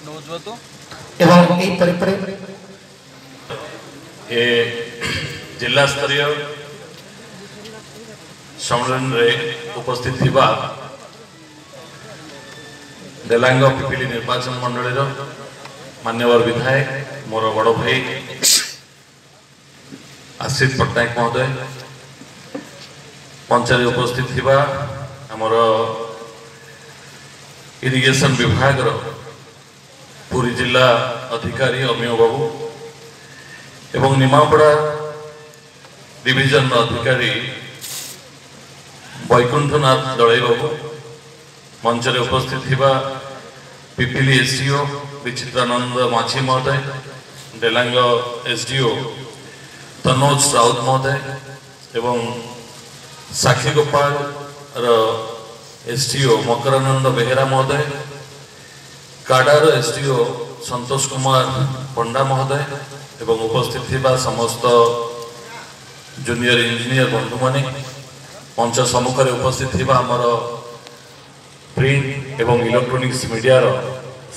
एवं एई परिपरे ए जिला स्तरीय सम्मेलन रे उपस्थित थिबा डेलांग पिपिली निर्वाचन मंडल मान्यवर विधायक मोर बड़ भाई आशीष पट्टनायक महोदय पंचायत उपस्थित थिबा आमर इरिगेशन विभाग पुरी जिला अधिकारी अमीय बाबू एवं निमापड़ा डिविजन अधिकारी वैकुंठनाथ दड़ई बाबू मंच रे उपस्थित थिबा पिपिली एसडीओ विचित्रानंद माझी महोदय डेलांग एसडीओ तनोज राउत महोदय एवं साक्षी गोपाल एसडीओ मकरानंद बेहेरा महोदय काडार एसडीओ संतोष कुमार पंडा महोदय एवं उपस्थित थिबा समस्त जूनियर इंजीनियर बंधु माने मंच सम्मुख में उपस्थित थिबा हमर प्रिंट एवं इलेक्ट्रोनिक्स मीडिया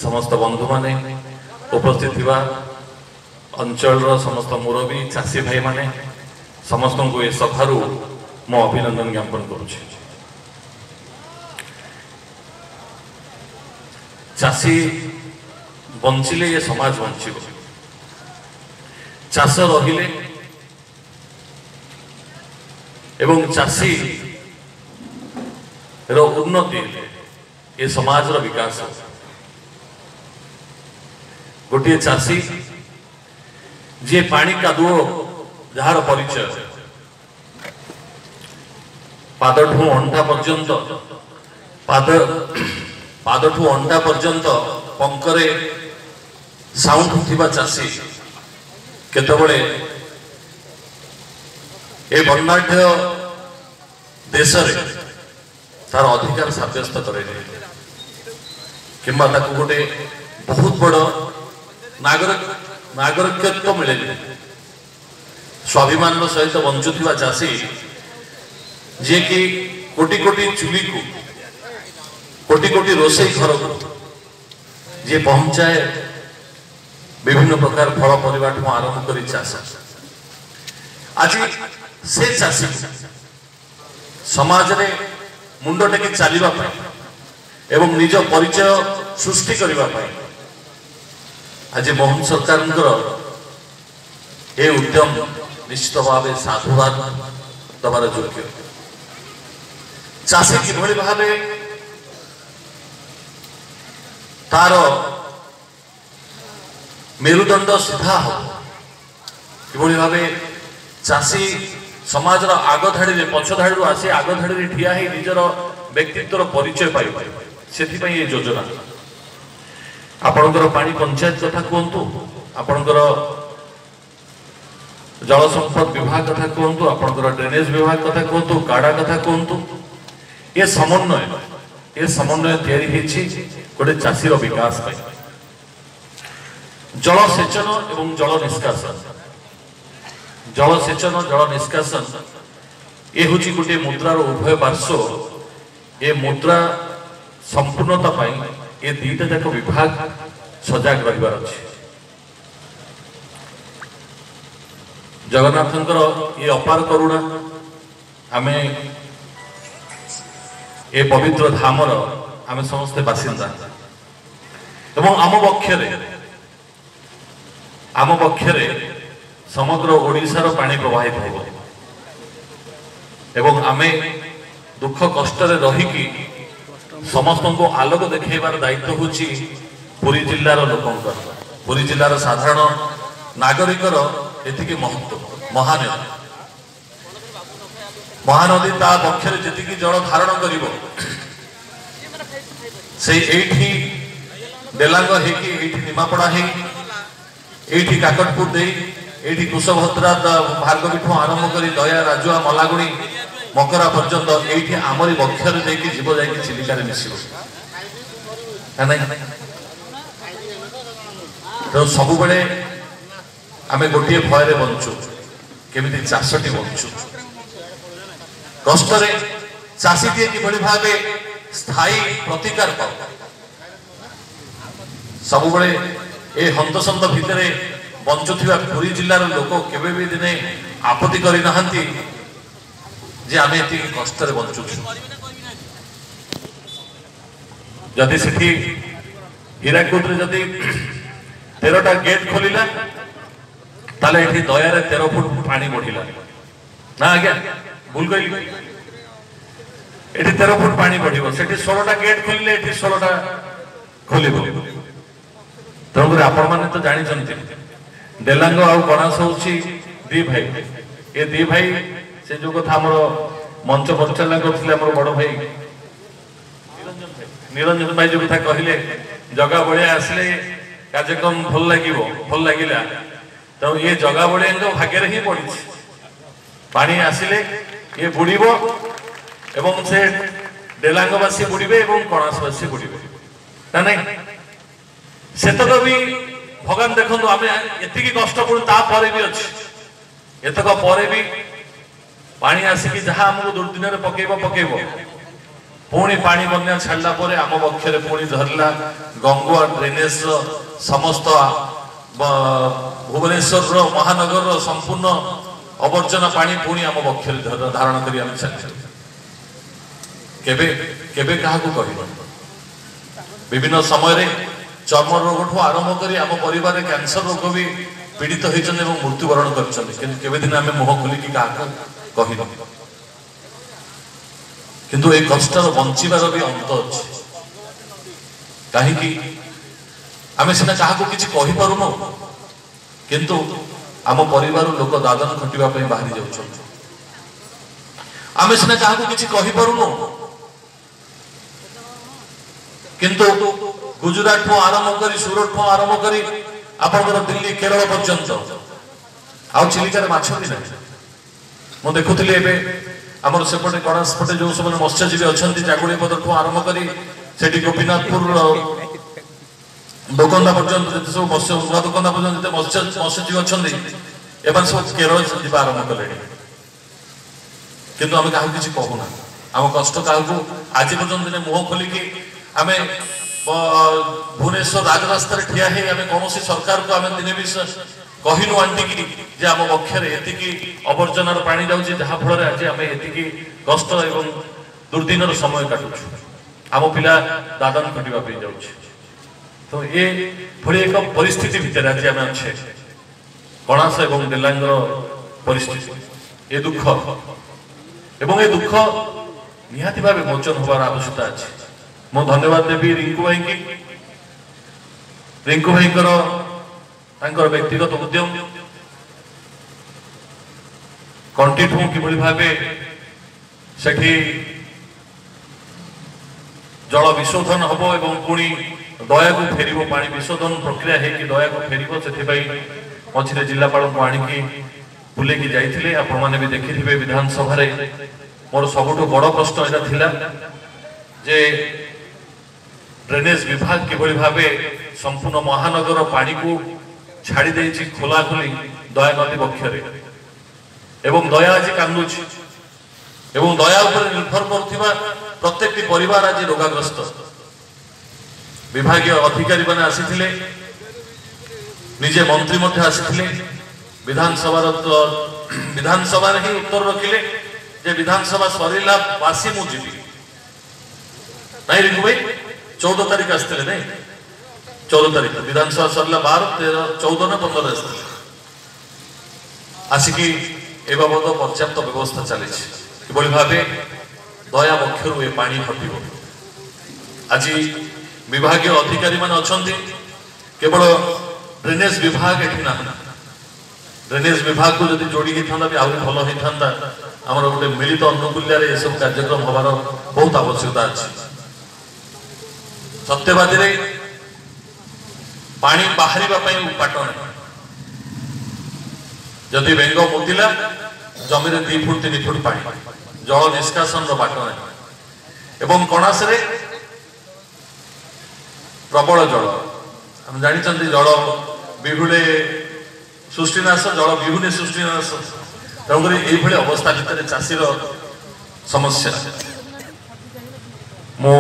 समस्त बंधु माने उपस्थित थिबा अंचल समस्त मुरबी चाषी भाई माने समस्त को ये सभारू मो अभिनंदन ज्ञापन करुछि। चाषी बंचिले ये समाज बंचिब चाष रहिले एवं चाषी रो उन्नति ये समाज रो विकास गोटे चाषी जे पानी कादुओ जार परिचय पादठू अंडा पर्यंत पादठू अंडा पर्यंत पंकरे साउंड थिबा चाषी केतबळे ए बर्णाढ्य देश रे तार अधिकार साब्यस्त करे किंबा ताको गोटे बहुत बड़ नागरिकत्व मिले स्वाभिमान सहित बंचुवा चाषी जे कि कोटी कोटी चुली को कोटी कोटी रोसई घर को जे पहुंचाए विभिन्न प्रकार फल परिवा आरंभ कर चाष आज से चाषी समाज रे मुंड टेकी चलवा एवं निज परिचय सृष्टि करने आज मोहन सरकार ये उद्यम निश्चित भाव साधुवाद दबार योग्य चाषी किभली भाव तार मेरुदंड सीधा हो किभली भाव चाषी समाज आग धाड़ी पछ धाड़ी आसी आग धाड़ी ठिया ही निजर व्यक्तित्व परिचय पाई से ये योजना आपणकर पानी पंचायत कथा कहतु आपणकर जल संपद विभाग कथा कहतु आपणकर ड्रेनेज विभाग कथा कहतु काड़ा कथा कहतु ये समन्वय गोटे चाषीर विकास जल सेचन एवं जल निष्कासन जल निष्कासन ये हूँ गोटे मुद्रार उभय पार्श्व ये मुद्रा संपूर्णता पाई ये दीटा जाक विभाग सजाग रहिबार अछि जगन्नाथंकर ये अपार करुणा आमे ये पवित्र धामर आमे समस्ते बासिंदा एवं आम पक्षरे समग्र ओडिशार पानी प्रवाहित हो एवं आमे दुख कष्ट रहीकि समस्त को आलोक देखेबार दायित्व होची पुरी जिल्लार लोकंकर पुरी जिल्लार साधारण नागरिकर एतिके महत्व महानदी ता पक्षरे जेतिकी जल धारण करिवो से एठी डेलांग हेकी एठी निमापड़ा हे एठी काकटपुर दे एठी कुशभद्रा भार्गवीठू आरंभ करी दया राजुआ मलागुणी मकरा पर्यंत एठी आमरी बक्षर देकी जीव जाई चिलिका रे मिसिबो तो सब बेले आमे गोटे भय बंचु केमिति चाषटी बंचु कष्ट चाषी किभली भाव स्थायी प्रतिकार पाऊ सब बड़े ए हंतसंत भितर बंचुवा पुरी जिलार लोक केबे भी दिने आपत्ति करि नहंती जे आमे एति कष्ट रे बंचु जदि सेठी हीराकुद रे जदि 13टा गेट खोलिला ताले एठी दया रे 13 फुट पानी बढ़िला ना आज्ञा भूल गइली एठी 13 फुट पानी बढ़िबो सेठी 16टा गेट खोलिले एठी 16टा खोलिबो तंगरे आपण माने तो जानि चंती डेलांग आउ गणास होची दी भाई ए दी भाई से जो कथा हमर मंच परिचालन करथिले हमर बड़ भाई निरंजन भाई जो कथा कहिले जगा बळिया आसले कार्यक्रम भल लागिला तो ये जगा बळिया भाग्य रे ही पड़ी पानी आसिले ये बुड़ीबो एवं से डेलांगवासी बुड़ीबे एवं कणासवासी बुड़ीबे ना नहीं सेतक भी भगवान देखो आमे एतिकी कष्ट पुणी ता परे भी अछि एतक परे भी पानी आसिकी जहा हमको दुर्दिन रे पकेबो पुणी पानी बन्या छाड़ला परे आम पक्षरे पुणी धरला गंगुआ ड्रेनेज समस्त भुवनेश्वर महानगर संपूर्ण अवर्जना पानी पुणी आम पक्षरे धारण करी आम चल केबे केबे काहाकू कहिबो विभिन्न समय रे चर्म रोग ठू आरंभ करी आम परिवार कैंसर रोग भी पीड़ित होइछन एवं मृत्युवरण करछन किंतु केबे दिन आमे मुह खोली की काहा कहिनो किंतु ए कष्टर बंचिबार भी अंत अछि काहे कि आमे सिना काहाकू किछि कहि पारुनो किंतु आम परिवार लोक दादन खटिबा पई बाहरी जाउछन आमे सिना काहाकू किछि कहि पारुनो किंतु गुजरात ठू आरंभ करी सूरत ठू आरंभ करी आपनकर दिल्ली केरल पर्यंत आउ चिलिका रे माछ भी नाही मो देखुथिले एबे हमर सेपटे कणास पटे जो सब मत्स्यजीवी अछंती जागुड़ी पद ठू आरंभ करी सेठी गोपीनाथपुर दोकंदा पर्यंत जते सब मत्स्य दोकंदा पर्यंत जते मत्स्यजीवी अछंती एबन सब केरल जिबा आरंभ कलेनी किंतु हम काहू किछि कहूना हम कष्ट काहू आज पर्यंत ने मुह खोली कि आमे भुवनेश्वर राजरास्ता ठिया है आम कौन सरकार को आम दिन भी कहनु आंटिकी जे आम पक्षरे एतिकी अवर्जनार पानी जाउछि जहा फल आज आम एतिकी कष्ट एवं दुर्दिनर समय काटुछु आम पिला दादन खटिबा पे जाउछि तो ये भली एक परिस्थिति भितर आज आम अच्छे कणास एवं डेलांगर परिस्थिति ये दुख एवं ये दुख निहाती भाव मोचन होबार आवश्यकता अछि मो धन्यवाद देवी रिंकू भाई की रिंकू भाई तांकर व्यक्तिगत उद्यम कंटिन्यू किभली भावे सेठी जल विशोधन हबो एवं पुणी दया को फेरिबो पानी विशोधन प्रक्रिया है कि दया को फेरिबो सेठी भाई मझिरे जिलापाल को आनिकी बुले की जाइथिले आपण माने भी देखिथिबे विधानसभा रे मोर सबटु बड़ प्रश्न एटा थिला जे ड्रेनेज विभाग किभली भावे संपूर्ण महानगर पानी को छाड़ी देछि खोला खोली दया नदी पक्षरे एवं दया आज कांदुछि एवं दया ऊपर निर्भर करथिबा प्रत्येक परिवार आज रोगाग्रस्त विभागीय अधिकारी माने आसीथिले निजे मंत्री मध्ये आसीथिले विधानसभा रे ही उत्तर रखिले जे विधानसभा सरिला वासी मु जीवी नहीं रिंकू भाई 14 तारीख आसते नहीं 14 तारीख विधानसभा सरला 12 13 14 ना 15 आसते आसिकी ए बाबद पर्याप्त व्यवस्था चली किभली भावे दया पक्षर ए पानी हटिब आज विभागीय अधिकारी मान अछंती केवल ड्रेनेज विभाग एठी ना ड्रेनेज विभाग को जदि जोड़ी होता भी आहुरी भल होता आमर गोटे मिलित अनुकूल्य ये सब कार्यक्रम हमार बहुत आवश्यकता अच्छी सत्यवादी रे पानी बाहरी उपाट नहीं जदि बेंग मुतिला जमी 2 फुट 3 फुट पानी जल निष्कासन बाट नहीं एवं कणास रे प्रबल जल हम जानी जल विहुले सृष्टिनाश जल विहुने सृष्टिनाश तेणुक ये अवस्था भितर चाषीर समस्या मो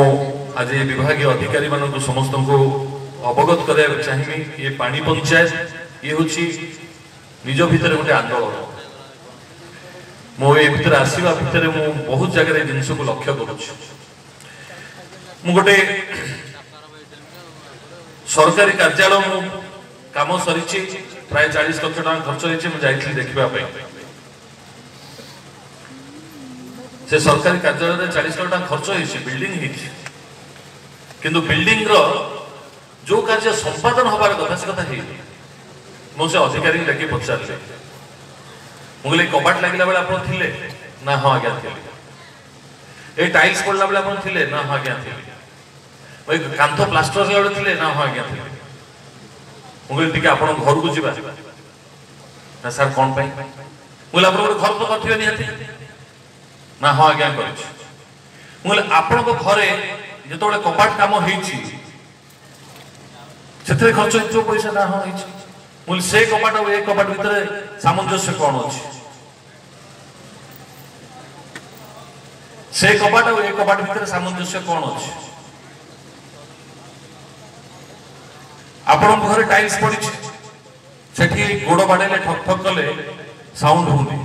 आज विभागीय अधिकारी मानक समस्त को अवगत कराया चाहिए ये पानी पंचायत ये हूँ निज भितर गोटे आंदोलन मो ये भितर आसवा भितर मु बहुत जगह जिनस को लक्ष्य करुच्ची गोटे सरकारी कार्यालय मु काम सरी प्राय 40 लाख टका खर्च होती देखा से सरकारी कार्यालय 40 लाख टका खर्च होती बिल्डिंग किंतु बिल्डिंग रो जो कार्य संपादन हबार कथा से कथा मुझे अधिकारी डाक पचारे मुझे कबाट लगे बेले आप ना हाँ आज्ञा थे ये टाइल्स पड़ला बेले आप थे ना हाँ आज्ञा थे कांथ प्लास्टर बेले थे ना हाँ आज्ञा थे मुझे टी आप घर को जा ना सार कौन मुझे आप घर तो करते निहती ना हाँ आज्ञा कर आपण घरे जो कबाट काम होती से खर्च हो पैसा ना हाँ मुझे से कबाट और ये कबाट भितर सामंजस्य कौन अच्छी से कबाट और ये कबाट भितर सामंजस्य कौन अच्छी आपण घर टाइल्स पड़ी से गोड़ बाड़े ठक ठक कले साउंड होनी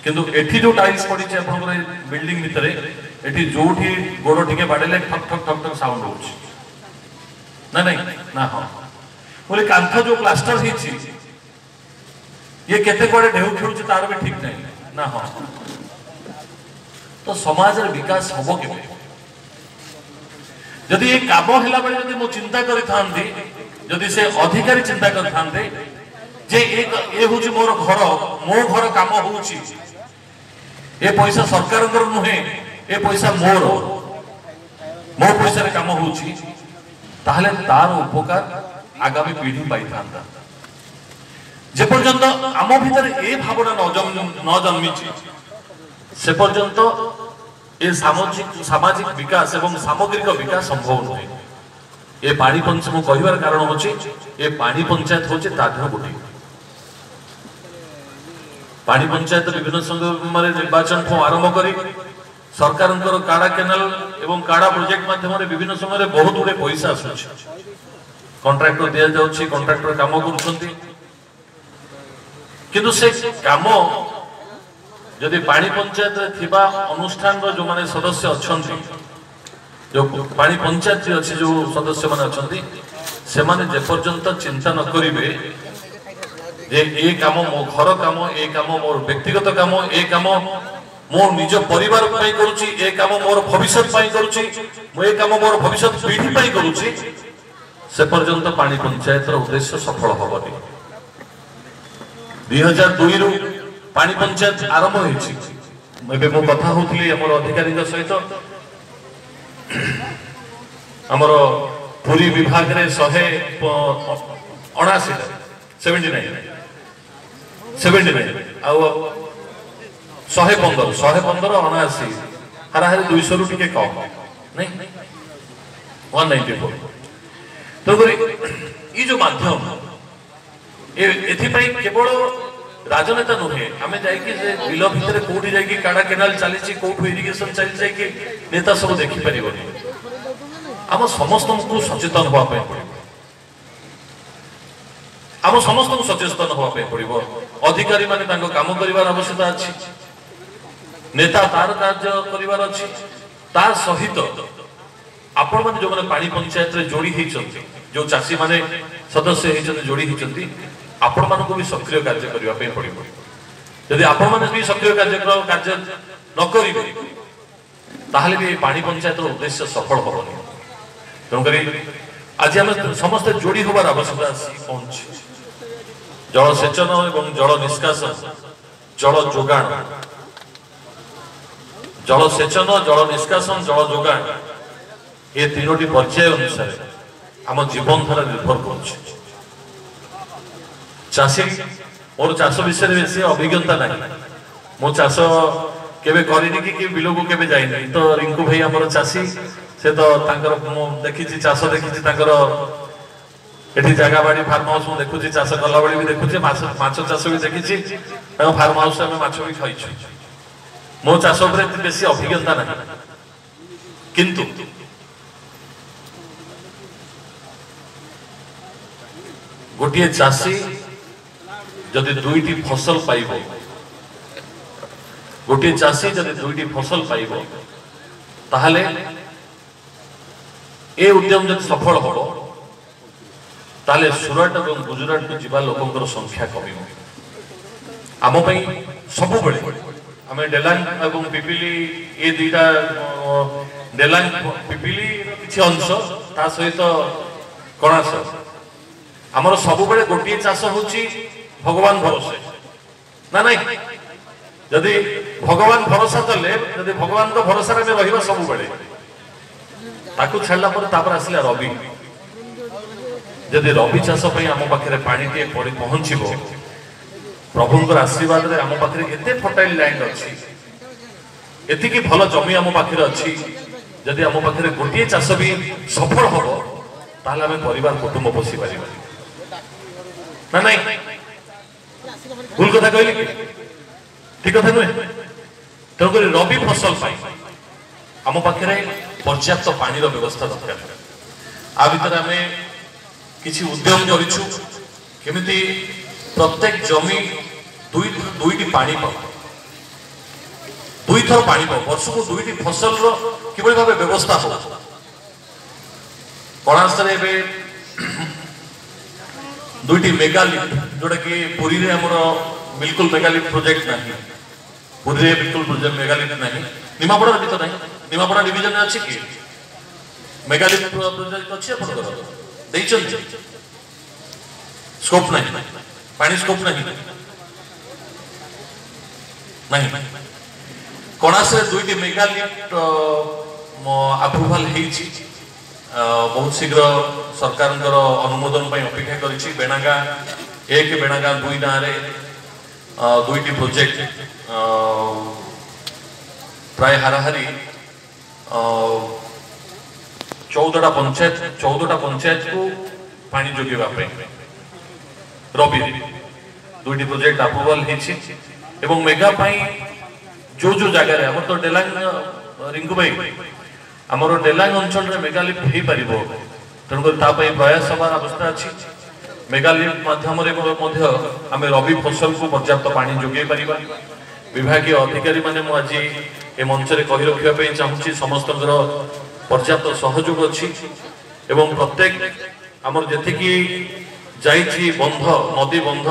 किंतु एठी जो टाइल्स पड़ी आपन बिल्डिंग भितर एठी जोठी गोड़ टिके बाड़े ठक ठक ठक ठक साउंड होची ना नहीं ना हाँ बोले कांथ जो प्लास्टर होती ये केते कोड़े ढेउ खेलुची तार भी ठीक नहीं ना हाँ तो समाज विकास हम के जदि ये काम हैला बेले जदि मो चिंता करि थांती जदि से अधिकारी चिंता करि थांते जे एक ए होची मोर घर मो घर काम होची ए पैसा सरकार नुहे ए पैसा मोर मो पैसा रे काम होची ताहले तार उपकार आगामी पीढ़ी पाई था जे पर्यंत आम भीतर ए भावना न जन्मी से पर्यंत ए सामाजिक विकास एवं सामग्रिक विकास संभव नुहे ए पानी पंचायत कहबार कारण होची ए पानी पंचायत होची ताधर गोटे पानी पंचायत विभिन्न समय निर्वाचन को आरंभ करी सरकार काड़ा केनाल एवं काड़ा प्रोजेक्ट माध्यम विभिन्न समय बहुत गुड़े पैसा आसुची कॉन्ट्रैक्टर दिया जाउची कॉन्ट्रैक्टर काम करूछंती किंतु से काम जदि पानी पंचायत रे थिबा अनुष्ठान रो जो माने सदस्य अछंती जो पानी पंचायत रे अछि जो सदस्य माने अछंती से माने जे पर्यंत चिंता न करिवे जे ए काम मो घर काम ए काम मोर व्यक्तिगत काम ए काम मोर निज परिवार पई करूची ए काम मोर भविष्य पई करूची मो ए काम मोर भविष्य पीढ़ी पई करूची से पर्यंत पानी पंचायत उद्देश्य सफल हबनी 2002 रु पानी पंचायत आरंभ होईची एबे मो कथा होतली हमर अधिकारी सहित हमर पूरी विभाग रे 79 आउ 115 79 हाराहारी 200 रु टिके कम नहीं 194 तो ये जो माध्यम केवल राजनेता नुहे आम जाइए बिल भितर कौटी जाकि काड़ा केनाल चली कौटू इरिगेशन चली जाकि नेता सब देखिपर आम समस्त को सचेतन हाँपी पड़ो आम समस्त को सचेतन हाँपी पड़ो अधिकारी माने काम कर आवश्यकता अच्छी नेता तार कार्य कर तार सहित आपण माने जो माने पानी पंचायत रे जोड़ी होती जो चाषी माने सदस्य होती जोड़ी होती आपण मान को भी सक्रिय कार्य करने पड़ो यदि आपण माने भी सक्रिय कार्य न करेंगे ताहले भी पानी पंचायत उद्देश्य सफल हेनी तेणुक आज आम समस्त जोड़ी होबार आवश्यकता पहुंची जलसेचन और जल निष्कासन जल जोगाण जलसेचन जल निष्कासन जल जोगाण ये तीनोटी पर्याय अनुसार आम जीवन धारा निर्भर कर चाषी मोर चाष विषय बेसी अभिज्ञता ना मो चाष केबे करिनी कि बिल को केबे जाइनी तो रिंकू भाई हमर चाषी से तो देखी चाष देखी एठी जगह बाड़ी फार्म हाउस देखुची चाष कला बेले भी देखुची माछ चाष भी देखी फार्म हाउस में माछ भी खाई मो चाष बेसी अभिज्ञता ना किंतु गोटे चाषी जदि दुईटी फसल पाइब गोटे चाषी जदि दुईटी फसल पाइब ताहले ए उद्यम जब सफल हम ताले सूरत और गुजरात को जीवा लोकंकर संख्या कमी आम सब आम डेलांग और पिपिली ये दुईटा डेलांग पिपिली किसी अंश ता सहित कणास आमर सब गोटे चाष होची भगवान भरोसे ना नहीं जदि भगवान भरोसा चले जदि भगवान को भरोसा रे रहिबा सब बेले ताकू छाड़ला पर तापर आसिला रवि जदि रवि चाष पई आम पाखरे पानी टे पड़ी पहुंचीबो प्रभुंकर आशीर्वाद रे आम पाखरे एते फर्टाइल लैंड अछि एति की भलो जमी आम पाखरे अछि जदि आम पाखरे गोटे चाष भी सफल हबो ताले आमे परिवार कुटुंब पोषि परिबा ना नहीं भूल कथा कहली ठीक कथा नुहे तेणुक रवि फसल आम पाखे पर्याप्त पानी व्यवस्था दरकार आ भर आम किसी उद्यम करूँ केमिति प्रत्येक जमी दुईटी पानी पाओ दुई थर पानी पाओ वर्ष को दुईटी फसल किभली भाव व्यवस्था हो कणास दुईटी मेगालिफ्ट जोटा कि पुरी रे हमर बिल्कुल मेगालिफ्ट प्रोजेक्ट नहीं पुरी रे बिल्कुल मेगालिफ्ट नहीं निमापड़ा भी तो नहीं निमापड़ा डिवीजन में अच्छी कि मेगालिफ्ट प्रोजेक्ट अच्छी अपन देइछन स्कोप नहीं पानी स्कोप नहीं नहीं कणास रे दुईटी मेगालिफ्ट अप्रूवल हेछि बहुत शीघ्र सरकार अनुमोदन अपेक्षा करिछि बेणागा एक बेणागा दुई गाँव दुईटी प्रोजेक्ट प्राय हाराहारी 14टा पंचायत को पानी जोगेबा रवि दुईटी प्रोजेक्ट अप्रूवल हेछि एवं मेगा जो जगह हम तो डेलांग रिंकू भाई आमर डेलांग अंचल मेगालिफ्ट हो पार तेणुक प्रयास हमार अवस्था अच्छी मेगालिफ्ट माध्यम आम रवि फसल को पर्याप्त पानी जोगे पारिबा विभागीय अधिकारी माने मु आज ए मंच रे कहि रखिबा चाहूँगी समस्त पर्याप्त सहयोग अच्छी एवं प्रत्येक आमर जेतिकी जाइछि बंध नदी बंध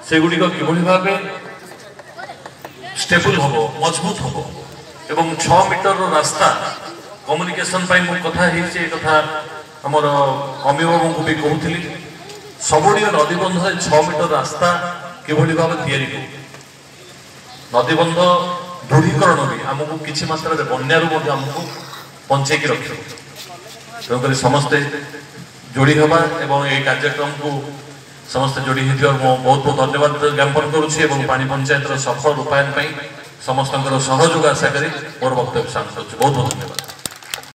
सेगुड़ी किभली भाव स्टेबल हम मजबूत हम एवं 6 मीटर रास्ता कम्युनिकेशन कथा कथा आमर अमिबाबू को भी कहूली सबुड़ी नदीबंध 6 मीटर रास्ता किभली भाव तैयारी नदीबंध दृढ़ीकरण भी आमको किसी मात्रा बन्यारू आमको बंचेक रख तेणुक समस्ते जोड़ी हवा एवं ये कार्यक्रम को समस्ते जोड़ी हो बहुत बहुत धन्यवाद ज्ञापन करुँची पानी पंचायत सफल रूपायन समस्त सहयोग आशा करी मोर वक्तव्य शांत बहुत बहुत धन्यवाद।